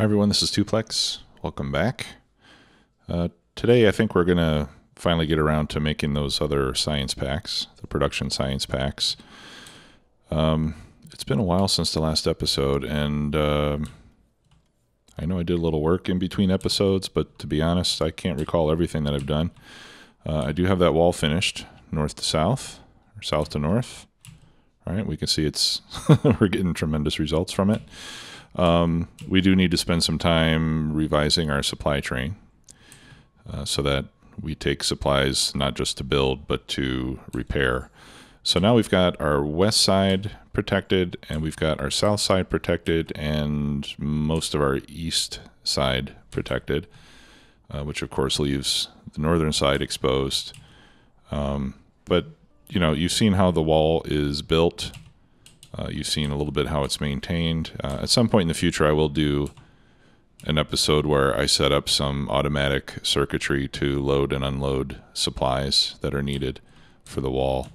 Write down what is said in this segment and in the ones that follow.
Hi everyone, this is Tuplex. Welcome back. Today I think we're going to finally get around to making those other science packs, the production science packs. It's been a while since the last episode, and I know I did a little work in between episodes, but to be honest, I can't recall everything that I've done. I do have that wall finished, north to south, or south to north. All right, we can see it's we're getting tremendous results from it. We do need to spend some time revising our supply train so that we take supplies not just to build but to repair. So now we've got our west side protected, and we've got our south side protected, and most of our east side protected, which of course leaves the northern side exposed. But you know, you've seen how the wall is built. You've seen a little bit how it's maintained. At some point in the future, I will do an episode where I set up some automatic circuitry to load and unload supplies that are needed for the wall.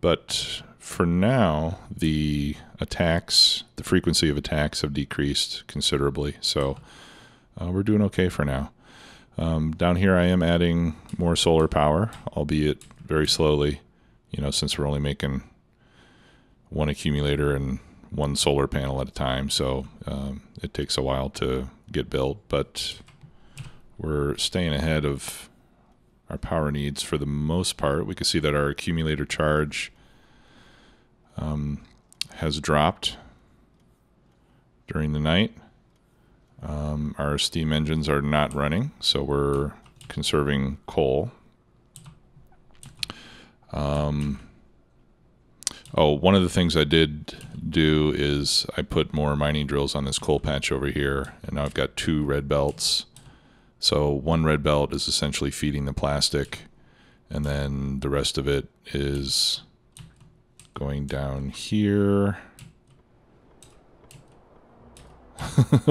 But for now, the frequency of attacks have decreased considerably. So we're doing okay for now. Down here, I am adding more solar power, albeit very slowly, you know, since we're only making one accumulator and one solar panel at a time, so it takes a while to get built, but we're staying ahead of our power needs for the most part. We can see that our accumulator charge has dropped during the night. Our steam engines are not running, so we're conserving coal. One of the things I did do is I put more mining drills on this coal patch over here, and now I've got 2 red belts. So one red belt is essentially feeding the plastic, and then the rest of it is going down here,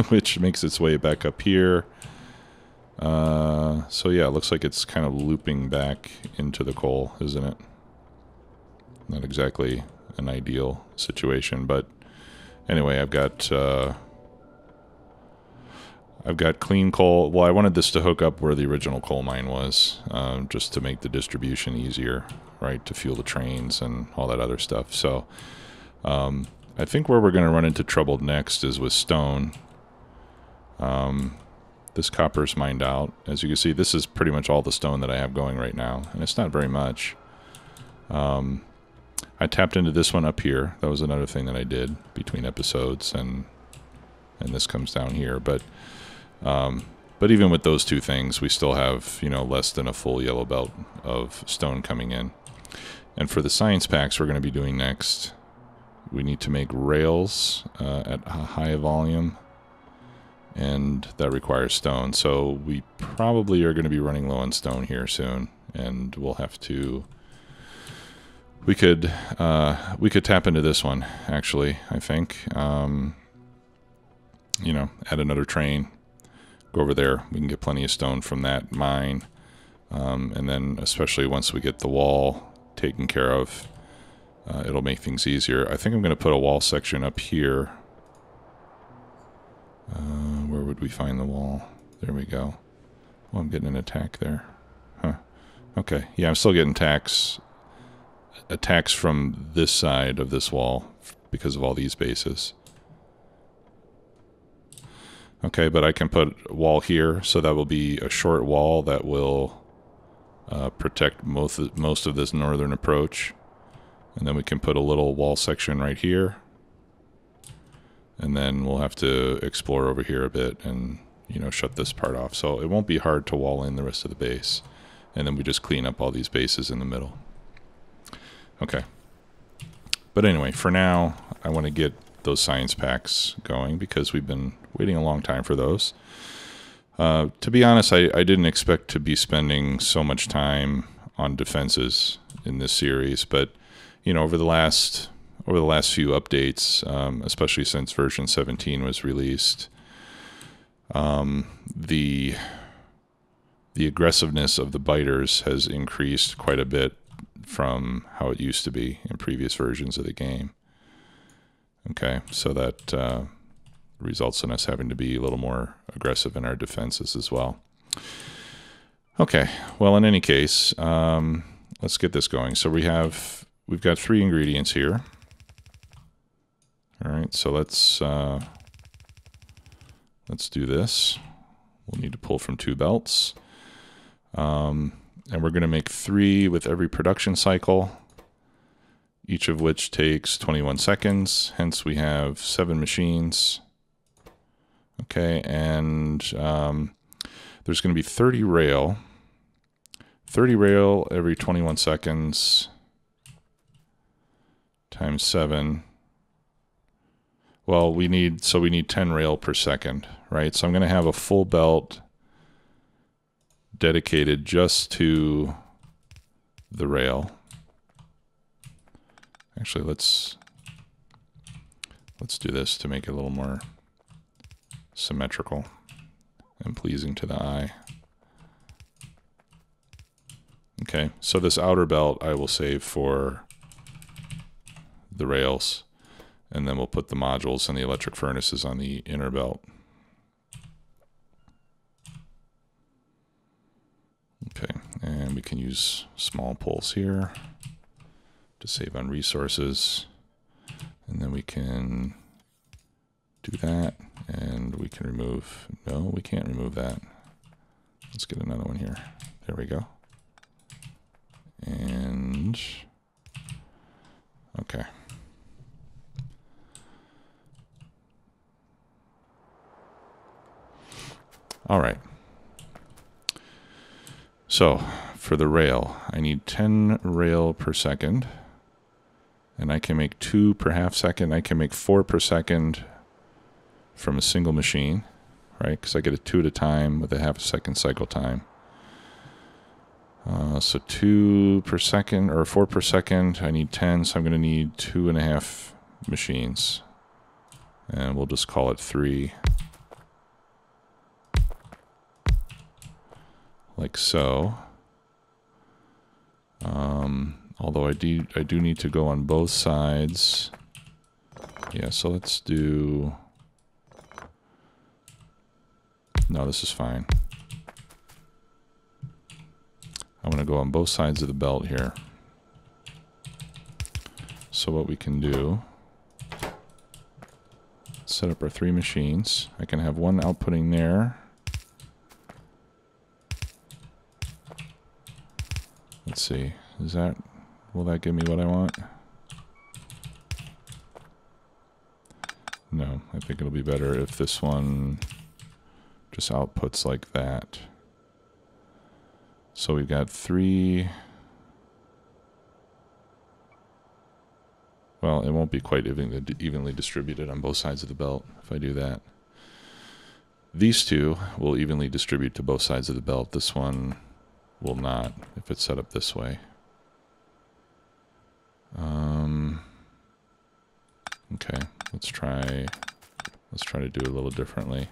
which makes its way back up here. So yeah, it looks like it's kind of looping back into the coal, isn't it? Not exactly an ideal situation, but anyway, I've got clean coal. Well, I wanted this to hook up where the original coal mine was, just to make the distribution easier, right, to fuel the trains and all that other stuff. So I think where we're going to run into trouble next is with stone. This copper's mined out. As you can see, this is pretty much all the stone that I have going right now, and it's not very much. I tapped into this one up here. That was another thing that I did between episodes, and this comes down here. But even with those two things, we still have, you know, less than a full yellow belt of stone coming in. And for the science packs we're going to be doing next, we need to make rails at a high volume, and that requires stone. So we probably are going to be running low on stone here soon, and we'll have to... We could tap into this one, actually, I think. You know, add another train, go over there. We can get plenty of stone from that mine. And then, especially once we get the wall taken care of, it'll make things easier. I think I'm going to put a wall section up here. Where would we find the wall? There we go. Oh, I'm getting an attack there. Huh. Okay, yeah, I'm still getting attacks from this side of this wall because of all these bases. Okay, but I can put a wall here, so that will be a short wall that will protect most of this northern approach. And then we can put a little wall section right here. And then we'll have to explore over here a bit and, you know, shut this part off. So it won't be hard to wall in the rest of the base. And then we just clean up all these bases in the middle. Okay. But anyway, for now, I want to get those science packs going because we've been waiting a long time for those. To be honest, I didn't expect to be spending so much time on defenses in this series, but you know, over the last few updates, especially since version 17 was released, the aggressiveness of the biters has increased quite a bit from how it used to be in previous versions of the game. Okay, so that results in us having to be a little more aggressive in our defenses as well. Okay, well, in any case, let's get this going. So we've got 3 ingredients here. All right, so let's do this. We'll need to pull from 2 belts. And we're going to make 3 with every production cycle, each of which takes 21 seconds. Hence, we have 7 machines. Okay, and there's going to be 30 rail. 30 rail every 21 seconds times 7. Well, we need 10 rail per second, right? So I'm going to have a full belt dedicated just to the rail. Actually, let's do this to make it a little more symmetrical and pleasing to the eye. Okay, so this outer belt I will save for the rails, and then we'll put the modules and the electric furnaces on the inner belt. Okay, and we can use small pulls here to save on resources, and then we can do that, and we can remove, no, we can't remove that. Let's get another one here. There we go. And okay. All right. So for the rail, I need 10 rail per second, and I can make 2 per half second. I can make 4 per second from a single machine, right? Because I get a 2 at a time with a half a second cycle time. So 2 per second or 4 per second, I need 10, so I'm going to need 2.5 machines. And we'll just call it 3. Like so. Although I do need to go on both sides. Yeah, so let's do... No, this is fine. I'm going to go on both sides of the belt here. So what we can do, set up our 3 machines. I can have one outputting there. Let's see, will that give me what I want? No, I think it'll be better if this one just outputs like that. So we've got 3. Well, it won't be quite evenly distributed on both sides of the belt if I do that. These 2 will evenly distribute to both sides of the belt. This one will not if it's set up this way. Okay, let's try to do it a little differently.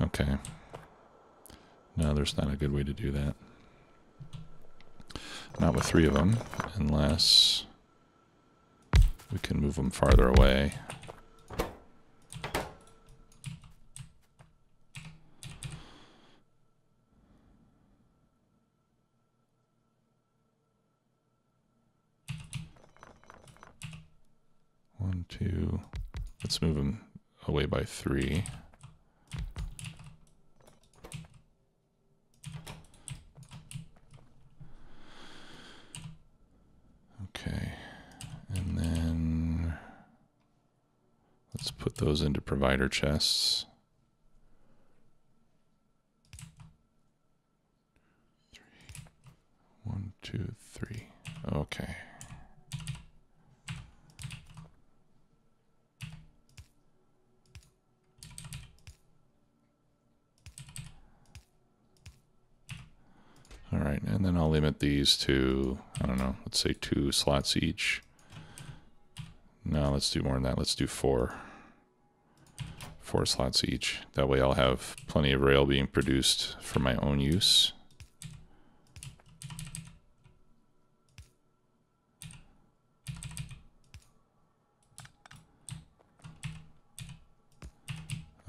Okay. No, there's not a good way to do that. Not with 3 of them, unless we can move them farther away. One, 2. Let's move them away by 3. Okay, and then let's put those into provider chests. 3. 1, 2, 3. Okay. All right, and then I'll limit these to, I don't know, let's say 2 slots each. No, let's do more than that. Let's do 4 slots each. That way I'll have plenty of rail being produced for my own use.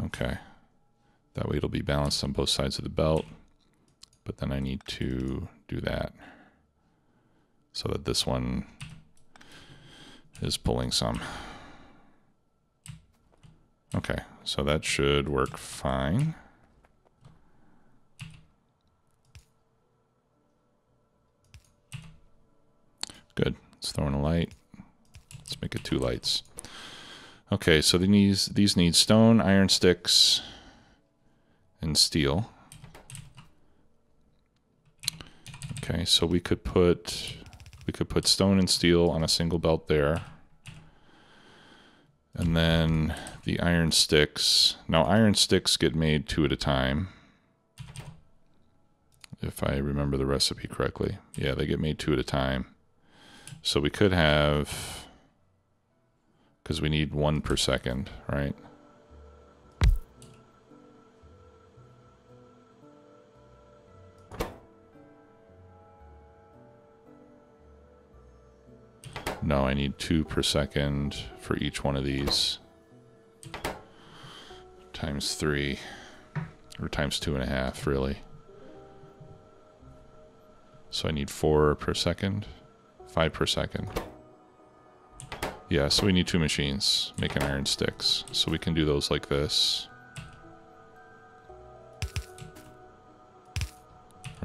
Okay. That way it'll be balanced on both sides of the belt. But then I need to do that so that this one is pulling some. Okay, so that should work fine. Good. Let's throw in a light. Let's make it 2 lights. Okay, so these need stone, iron sticks, and steel. Okay, so we could put stone and steel on a single belt there. And then the iron sticks. Now iron sticks get made 2 at a time, if I remember the recipe correctly. Yeah, they get made 2 at a time. So we could have, because we need 1 per second, right? No, I need 2 per second for each one of these. Times 3, or times 2.5, really. So I need 4 per second, 5 per second. Yeah, so we need 2 machines making iron sticks. So we can do those like this.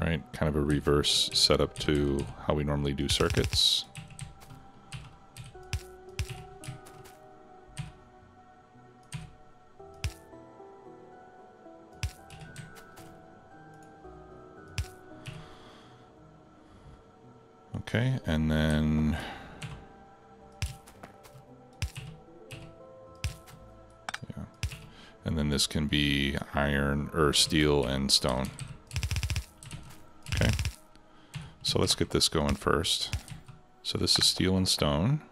Right, kind of a reverse setup to how we normally do circuits. Okay, and then this can be iron or steel and stone. Okay, so let's get this going first. So this is steel and stone.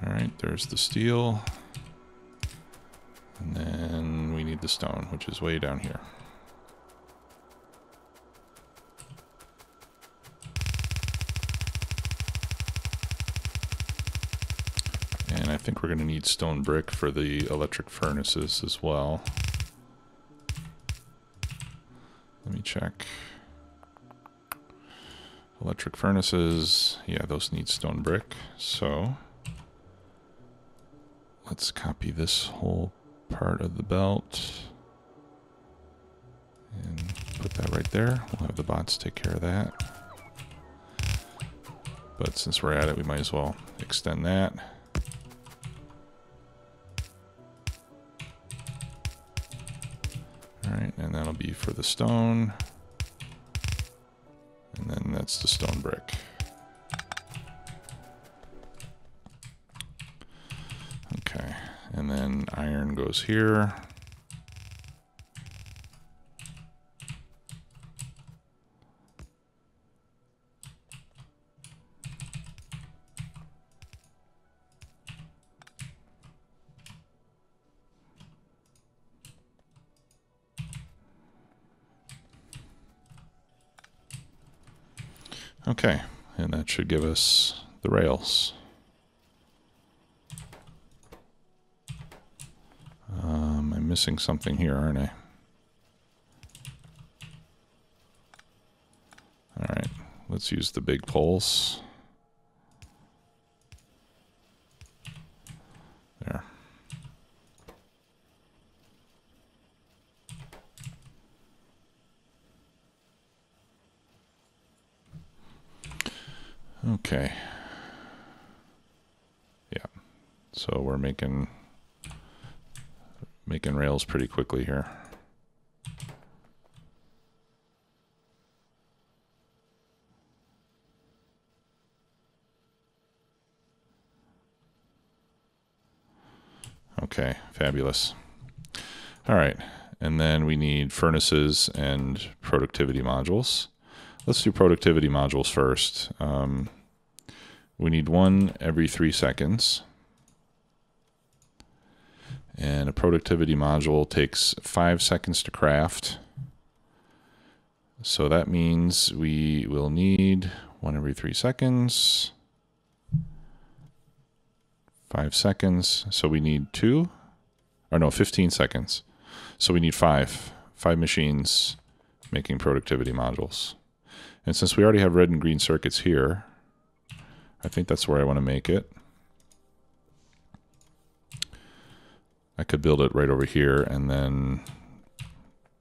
All right, there's the steel. And then we need the stone, which is way down here. And I think we're going to need stone brick for the electric furnaces as well. Let me check. Electric furnaces, yeah, those need stone brick. So let's copy this whole part of the belt and put that right there. We'll have the bots take care of that. But since we're at it, we might as well extend that. All right, and that'll be for the stone. And then that's the stone brick. Okay, and then iron goes here. Okay, and that should give us the rails. I'm missing something here, aren't I? All right, let's use the big poles. There. Okay. Yeah. So we're making rails pretty quickly here. Okay, fabulous. All right. And then we need furnaces and productivity modules. Let's do productivity modules first. We need one every 3 seconds. And a productivity module takes 5 seconds to craft. So that means we will need one every 3 seconds. 5 seconds. So we need 2, or no, 15 seconds. So we need 5 machines making productivity modules. And since we already have red and green circuits here, I think that's where I want to make it. I could build it right over here and then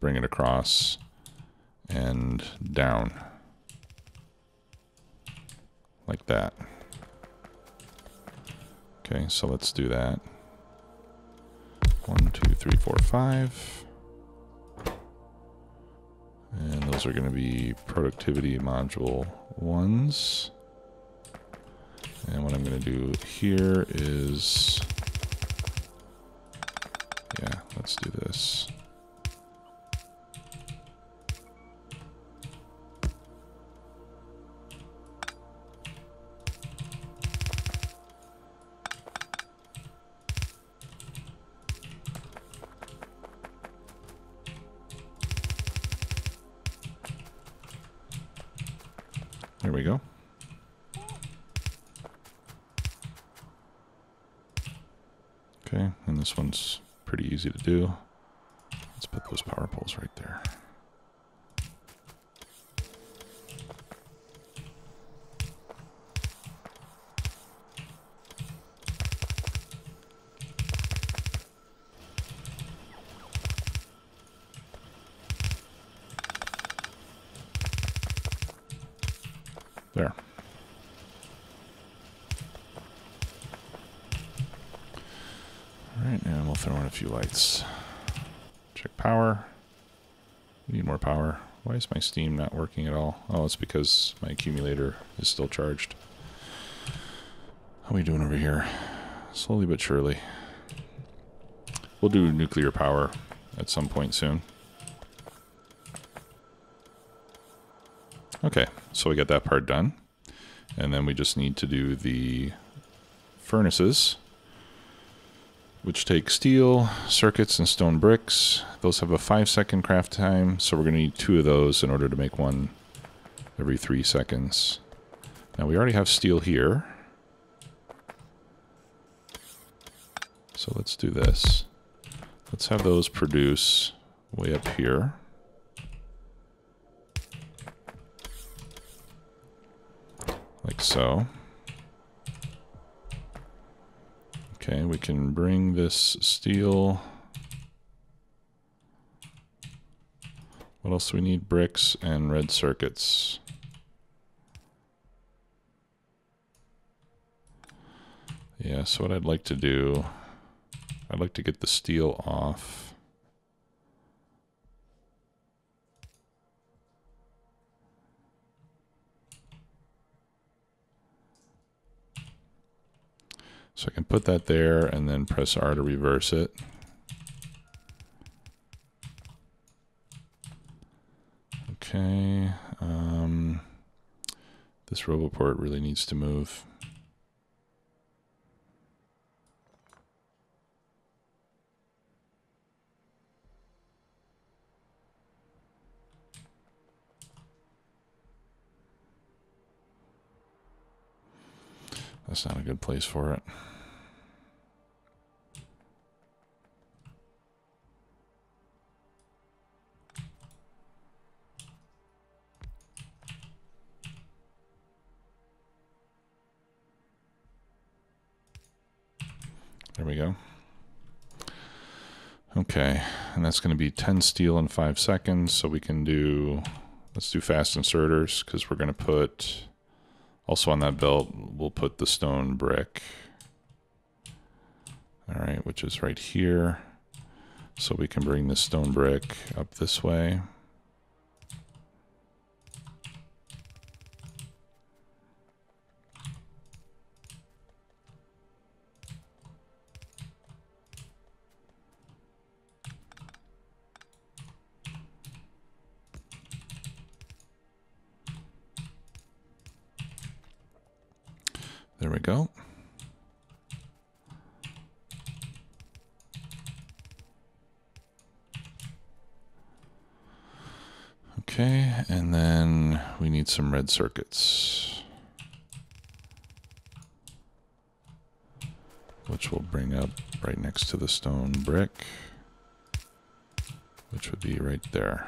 bring it across and down like that. Okay, so let's do that. 1, 2, 3, 4, 5. And those are going to be productivity module 1s. And what I'm going to do here is, yeah, let's do this. There we go. Okay, and this one's pretty easy to do. Let's put those power poles right there. There. Alright, and we'll throw in a few lights. Check power. We need more power. Why is my steam not working at all? Oh, it's because my accumulator is still charged. How are we doing over here? Slowly but surely. We'll do nuclear power at some point soon. Okay, so we got that part done. And then we just need to do the furnaces, which take steel, circuits, and stone bricks. Those have a 5-second craft time, so we're going to need 2 of those in order to make one every 3 seconds. Now we already have steel here. So let's do this. Let's have those produce way up here. Like so. Okay, we can bring this steel. What else do we need? Bricks and red circuits. Yeah, so what I'd like to do, I'd like to get the steel off. So I can put that there and then press R to reverse it. Okay. This RoboPort really needs to move. That's not a good place for it. There we go. Okay, and that's going to be 10 steel in 5 seconds, so we can do, let's do fast inserters, because we're going to put, also on that belt, we'll put the stone brick. All right, which is right here. So we can bring this stone brick up this way. there we go. Okay, and then we need some red circuits, which we'll bring up right next to the stone brick, which would be right there.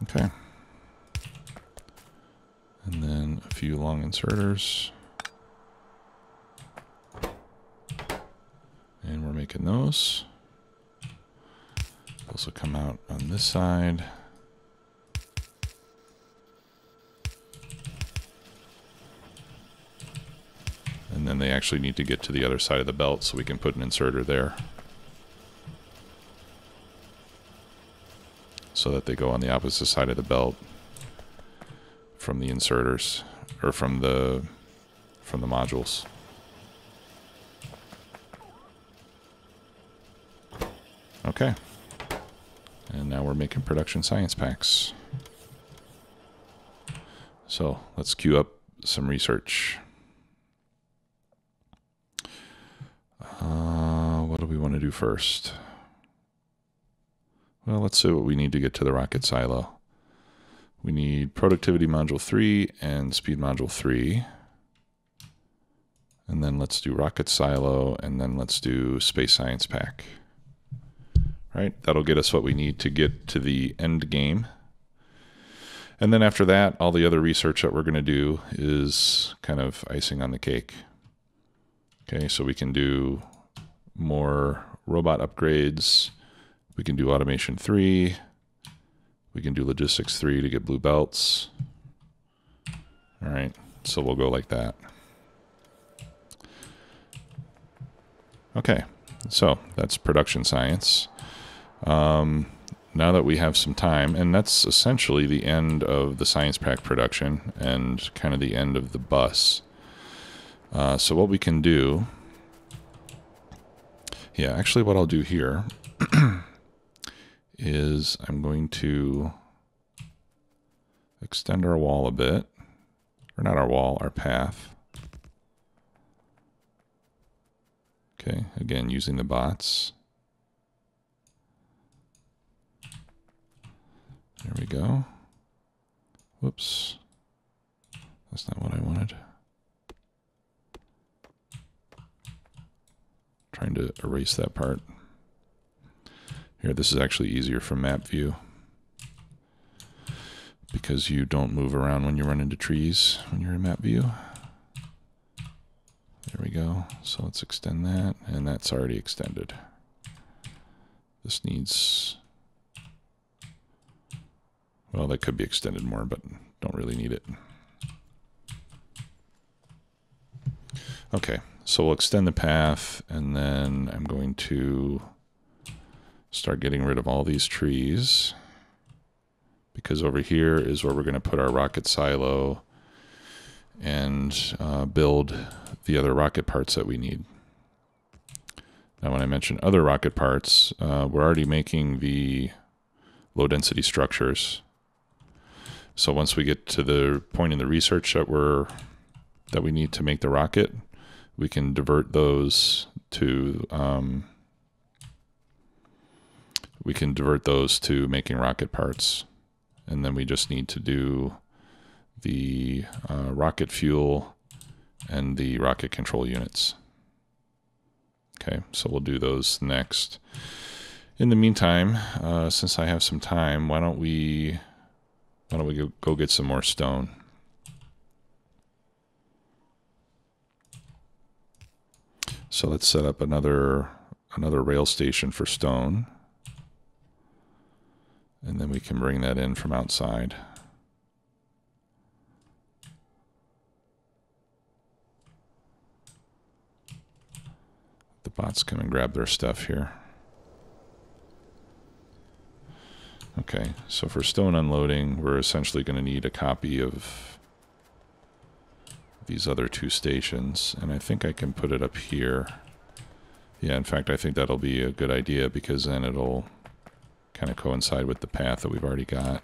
Okay. And then a few long inserters. And we're making those. Those will come out on this side. And then they actually need to get to the other side of the belt so we can put an inserter there, so that they go on the opposite side of the belt from the inserters, or from the modules. Okay. And now we're making production science packs. So let's queue up some research. What do we want to do first? Well, let's see what we need to get to the rocket silo. We need productivity module 3 and speed module 3. And then let's do rocket silo, and then let's do space science pack. Right? That'll get us what we need to get to the end game. And then after that, all the other research that we're going to do is kind of icing on the cake. Okay, so we can do more robot upgrades. We can do automation 3. We can do logistics 3 to get blue belts. All right, so we'll go like that. Okay, so that's production science. Now that we have some time, and that's essentially the end of the science pack production and kind of the end of the bus. So what we can do, yeah, actually what I'll do here is I'm going to extend our wall a bit, or not our wall, our path. Okay, again, using the bots. There we go. Whoops. That's not what I wanted. Trying to erase that part. Here, this is actually easier from map view, because you don't move around when you run into trees when you're in map view. There we go. So let's extend that, and that's already extended. This needs, well, that could be extended more, but don't really need it. Okay, so we'll extend the path, and then I'm going to start getting rid of all these trees, because over here is where we're going to put our rocket silo and build the other rocket parts that we need. Now, when I mention other rocket parts, we're already making the low density structures. So once we get to the point in the research that we need to make the rocket, we can divert those to making rocket parts, and then we just need to do the rocket fuel and the rocket control units. Okay, so we'll do those next. In the meantime, since I have some time, why don't we go get some more stone? So let's set up another rail station for stone, and then we can bring that in from outside. The bots come and grab their stuff here. Okay, so for stone unloading, we're essentially going to need a copy of these other two stations, and I think I can put it up here. Yeah, in fact, I think that'll be a good idea because then it'll kind of coincide with the path that we've already got.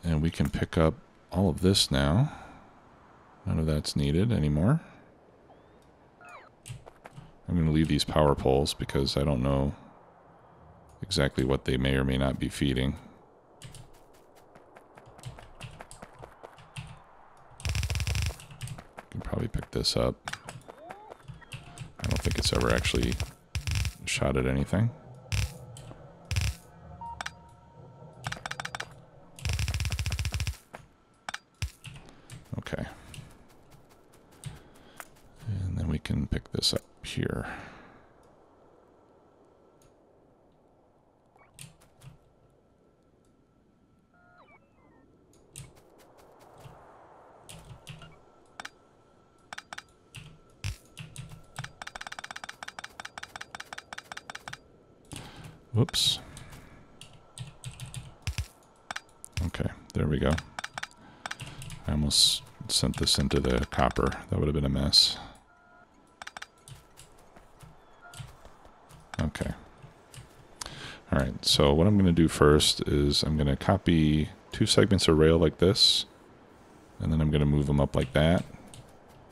And we can pick up all of this now. None of that's needed anymore. I'm going to leave these power poles because I don't know exactly what they may or may not be feeding. I can probably pick this up. I don't think it's ever actually shot at anything. Okay. And then we can pick this up here. Whoops. Okay, there we go. I almost sent this into the copper. That would have been a mess. Okay. Alright, so what I'm going to do first is I'm going to copy 2 segments of rail like this, and then I'm going to move them up like that,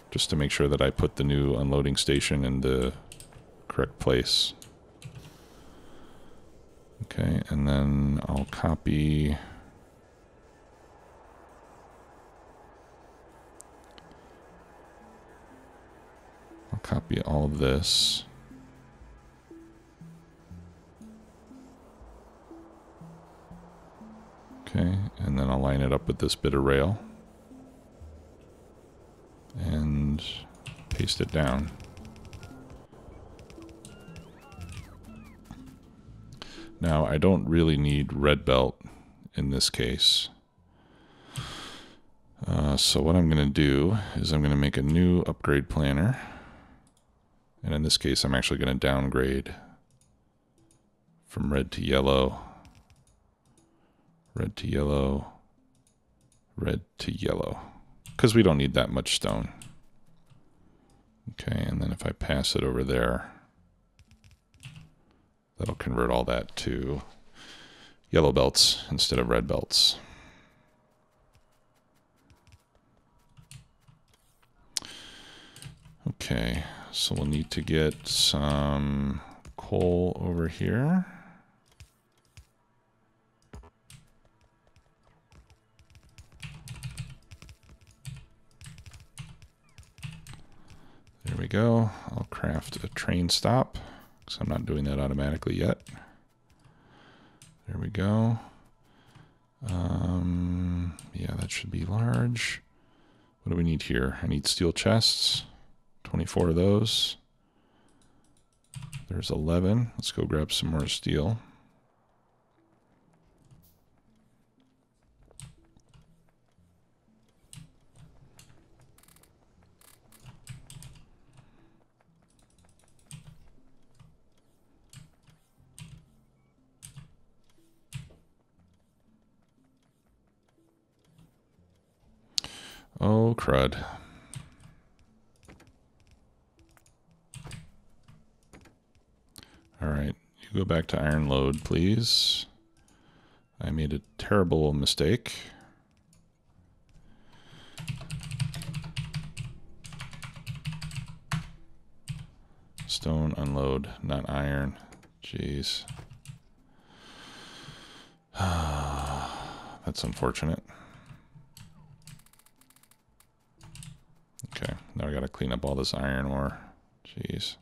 just to make sure that I put the new unloading station in the correct place. Okay, and then I'll copy all of this. Okay, and then I'll line it up with this bit of rail and paste it down. Now, I don't really need red belt in this case. So what I'm going to do is I'm going to make a new upgrade planner. And in this case, I'm actually going to downgrade from red to yellow, red to yellow, red to yellow, because we don't need that much stone. Okay, and then if I pass it over there, that'll convert all that to yellow belts instead of red belts. Okay, so we'll need to get some coal over here. There we go. I'll craft a train stop, because I'm not doing that automatically yet. There we go. Yeah, that should be large. What do we need here? I need steel chests. 24 of those. There's 11. Let's go grab some more steel. Oh, crud. All right, you go back to iron load, please. I made a terrible mistake. Stone unload, not iron. Jeez. That's unfortunate. Okay, now I gotta clean up all this iron ore. Jeez.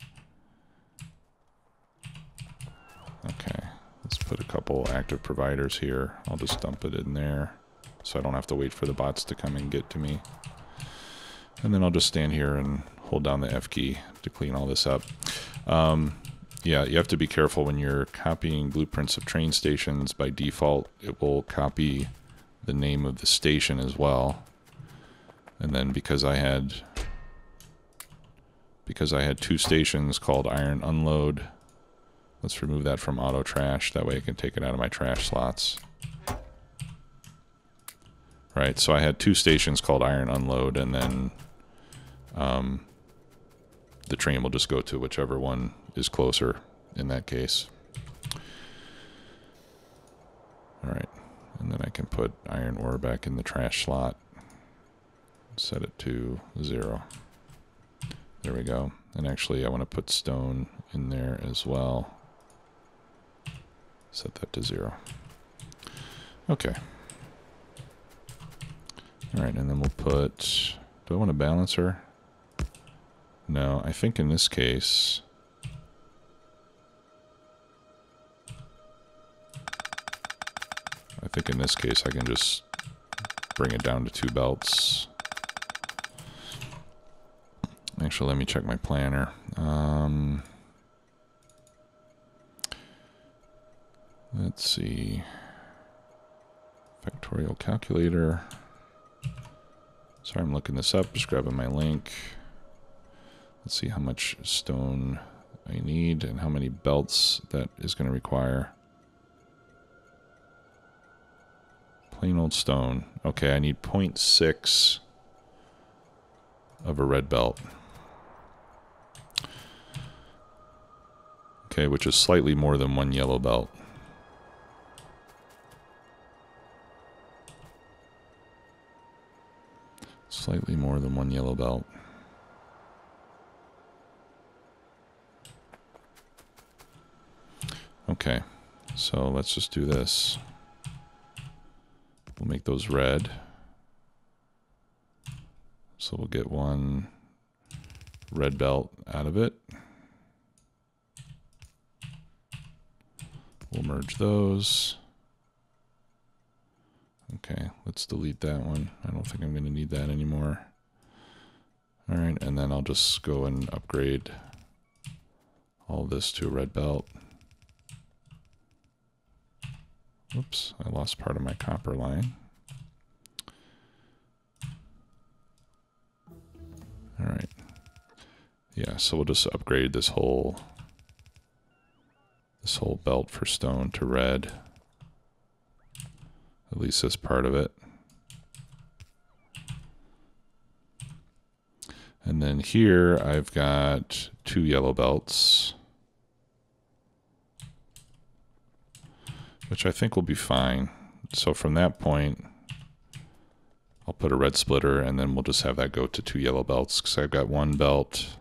Okay, let's put a couple active providers here. I'll just dump it in there so I don't have to wait for the bots to come and get to me. And then I'll just stand here and hold down the F key to clean all this up. Yeah, you have to be careful when you're copying blueprints of train stations. By default, it will copy the name of the station as well. And then because I had 2 stations called iron unload, let's remove that from auto trash. That way I can take it out of my trash slots. right? So I had two stations called iron unload, and then the train will just go to whichever one is closer in that case. All right, and then I can put iron ore back in the trash slot. Set it to 0. There we go. And actually I want to put stone in there as well. Set that to 0. Okay. All right, and then we'll put, do I want a balancer? No, I think in this case, I can just bring it down to 2 belts. Actually, let me check my planner. Let's see. Factorial calculator. Sorry, I'm looking this up, just grabbing my link. Let's see how much stone I need and how many belts that is going to require. Plain old stone. Okay, I need 0.6 of a red belt. Okay, which is slightly more than 1 yellow belt. Slightly more than 1 yellow belt. Okay, so let's just do this. We'll make those red. So we'll get 1 red belt out of it. We'll merge those. Okay, let's delete that one. I don't think I'm going to need that anymore. All right, and then I'll just go and upgrade all this to a red belt. Oops, I lost part of my copper line. All right. Yeah, so we'll just upgrade this whole belt for stone to red. At least this part of it. And then here I've got 2 yellow belts, which I think will be fine. So from that point, I'll put a red splitter and then we'll just have that go to 2 yellow belts, because I've got 1 belt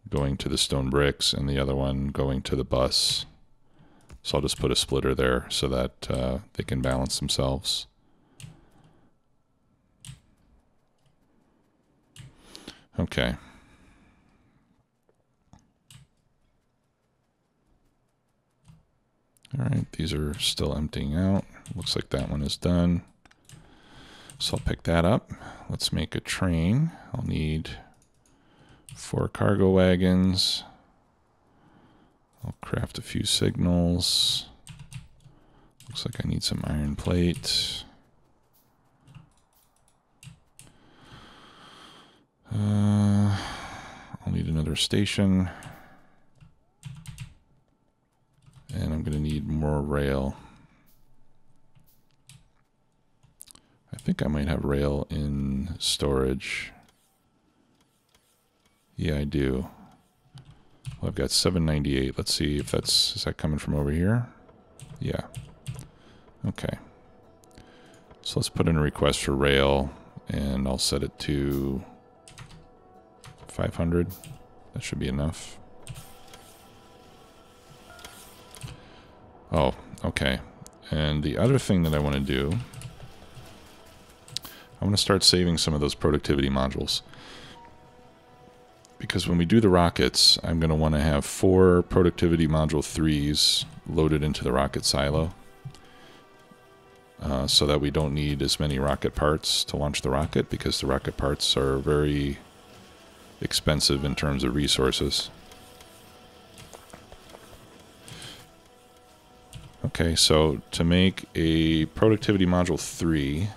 going to the stone bricks and the other one going to the bus. So I'll just put a splitter there so that they can balance themselves. Okay. All right, these are still emptying out. Looks like that one is done. So I'll pick that up. Let's make a train. I'll need 4 cargo wagons. I'll craft a few signals. Looks like I need some iron plate. I'll need another station. And I'm going to need more rail. I think I might have rail in storage. Yeah, I do. Well, I've got 798. Let's see if that's, is that coming from over here? Yeah. Okay. So let's put in a request for rail, and I'll set it to 500. That should be enough. Oh, okay. And the other thing that I want to do, I want to start saving some of those productivity modules. Because when we do the rockets, I'm going to want to have 4 productivity module 3s loaded into the rocket silo. So that we don't need as many rocket parts to launch the rocket, because the rocket parts are very expensive in terms of resources. Okay, so to make a productivity module 3,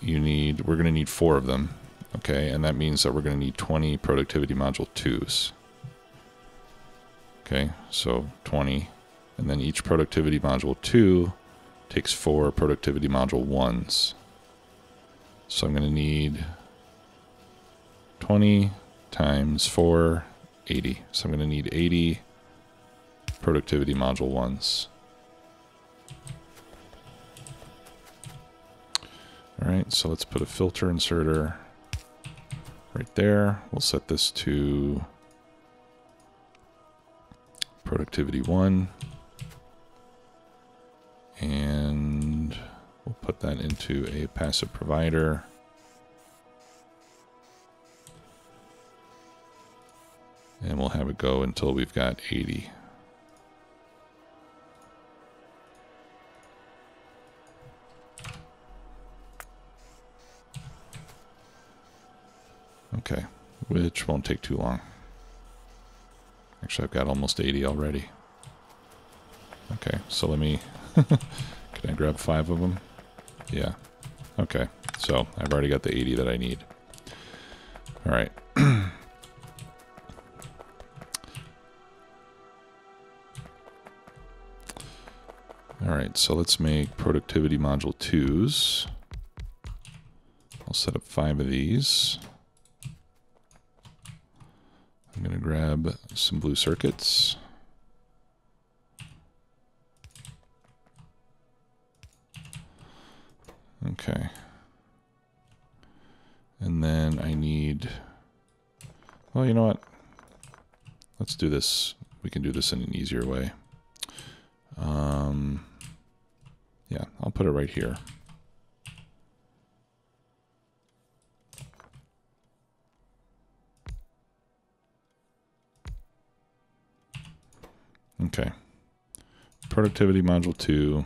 we're going to need 4 of them. Okay, and that means that we're going to need 20 productivity module 2s. Okay, so 20, and then each productivity module 2 takes 4 productivity module 1s. So I'm going to need 20 times 4, 80. So I'm going to need 80 productivity module 1s. Alright, so let's put a filter inserter right there. We'll set this to productivity 1. And we'll put that into a passive provider. And we'll have it go until we've got 80. Okay, which won't take too long. Actually, I've got almost 80 already. Okay, so let me... Can I grab 5 of them? Yeah. Okay, so I've already got the 80 that I need. All right. All right, so let's make productivity module 2s. I'll set up 5 of these. I'm going to grab some blue circuits. Okay. And then I need, well, you know what? Let's do this. We can do this in an easier way. Yeah, I'll put it right here. Okay. Productivity module 2,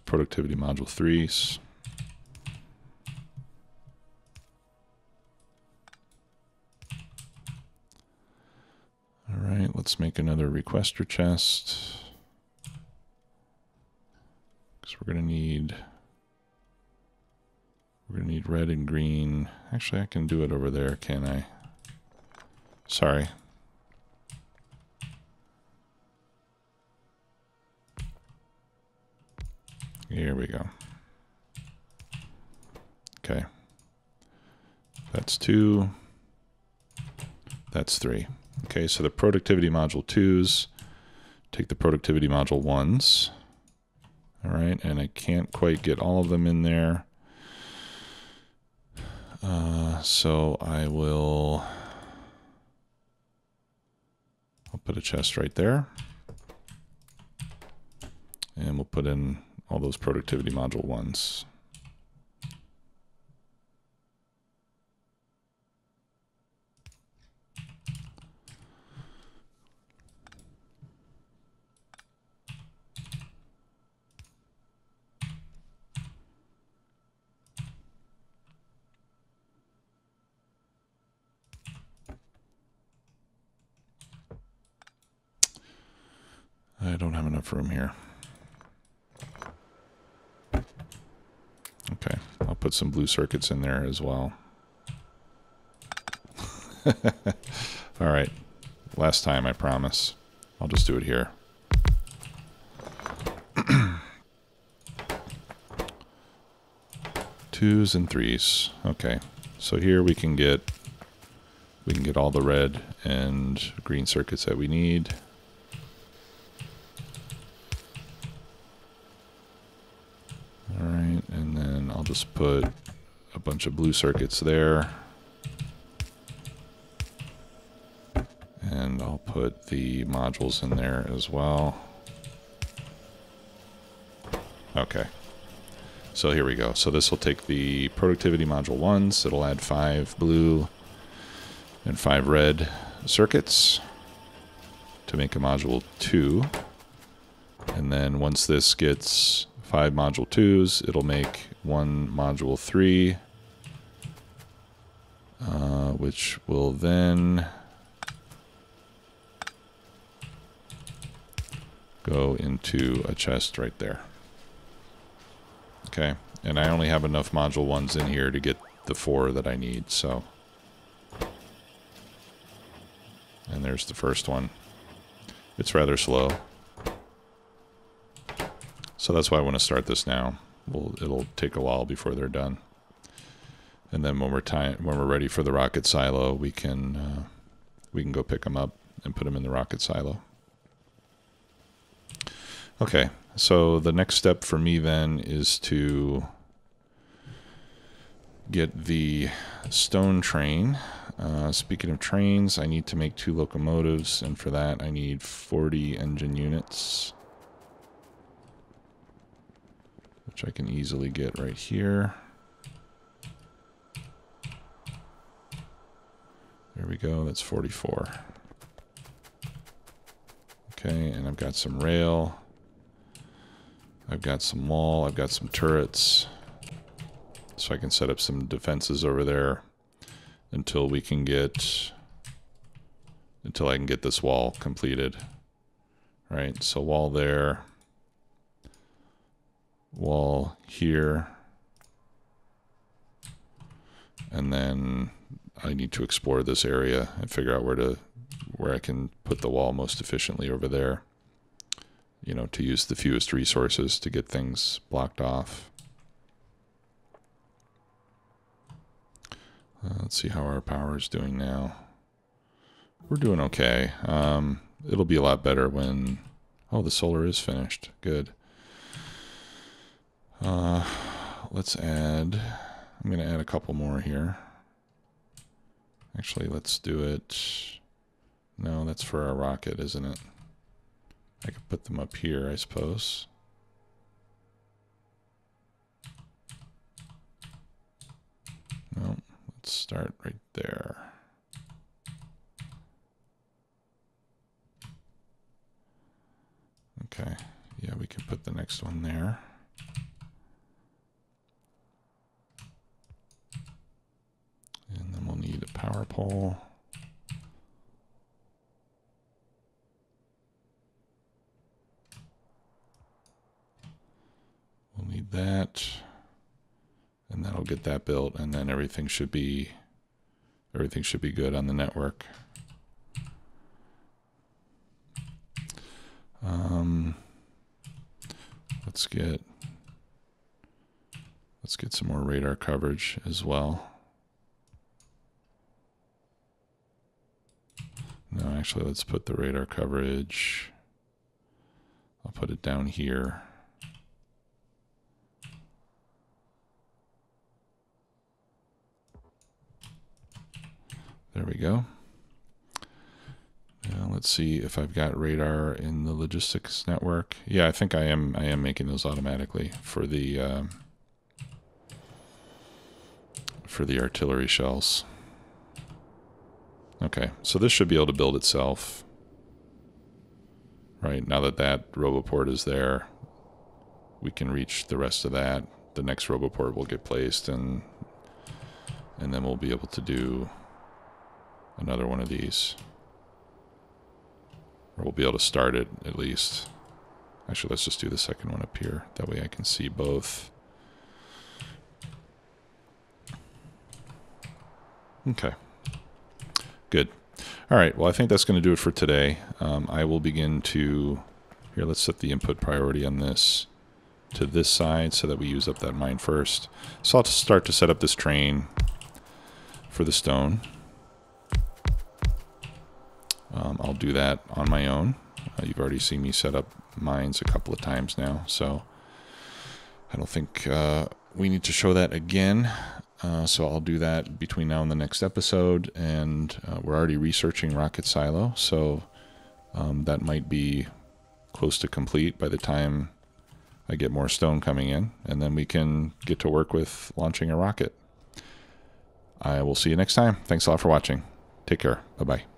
productivity module 3s. All right, let's make another requester chest. Because we're gonna need red and green. Actually, I can do it over there, can I? Sorry. Here we go. Okay. That's 2. That's 3. Okay, so the productivity module 2s take the productivity module 1s. All right, and I can't quite get all of them in there. So I'll put a chest right there. And we'll put in all those productivity module 1s. I don't have enough room here. Okay, I'll put some blue circuits in there as well. All right, last time, I promise. I'll just do it here. 2s and 3s. Okay, so here we can get all the red and green circuits that we need. All right, and then I'll just put a bunch of blue circuits there. And I'll put the modules in there as well. Okay. So here we go. So this will take the productivity module 1s. It'll add 5 blue and 5 red circuits to make a module 2. And then once this gets 5 module 2s, it'll make 1 module 3, which will then go into a chest right there. Okay, and I only have enough module 1s in here to get the 4 that I need, so. And there's the first one. It's rather slow. So that's why I want to start this now. It'll take a while before they're done. And then when we're ready for the rocket silo, we can go pick them up and put them in the rocket silo. Okay, so the next step for me then is to get the stone train. Speaking of trains, I need to make 2 locomotives, and for that I need 40 engine units, which I can easily get right here. There we go, that's 44. Okay, and I've got some rail, I've got some wall, I've got some turrets, so I can set up some defenses over there until I can get this wall completed. Right, so wall there, wall here, and then I need to explore this area and figure out where I can put the wall most efficiently over there, you know, to use the fewest resources to get things blocked off. Let's see how our power is doing now. We're doing okay. It'll be a lot better when... Oh, the solar is finished. Good. Let's add... I'm going to add a couple more here. Actually, let's do it... No, that's for our rocket, isn't it? I could put them up here, I suppose. No, let's start right there. Okay, yeah, we can put the next one there. And then we'll need a power pole. We'll need that. And that'll get that built, and then everything should be good on the network. Let's get some more radar coverage as well. No, actually, let's put the radar coverage. I'll put it down here. There we go. Now let's see if I've got radar in the logistics network. Yeah, I think I am making those automatically for the artillery shells. Okay, so this should be able to build itself. Right, now that that roboport is there, we can reach the rest of that. The next roboport will get placed, and then we'll be able to do another one of these. Or we'll be able to start it, at least. Actually, let's just do the second one up here. That way I can see both. Okay. Good. All right, well, I think that's going to do it for today. I will begin to... Here, let's set the input priority on this to this side so that we use up that mine first. So I'll start to set up this train for the stone. I'll do that on my own. You've already seen me set up mines a couple of times now, so I don't think we need to show that again. So I'll do that between now and the next episode, and we're already researching rocket silo, so that might be close to complete by the time I get more stone coming in, and then we can get to work with launching a rocket. I will see you next time. Thanks a lot for watching. Take care. Bye-bye.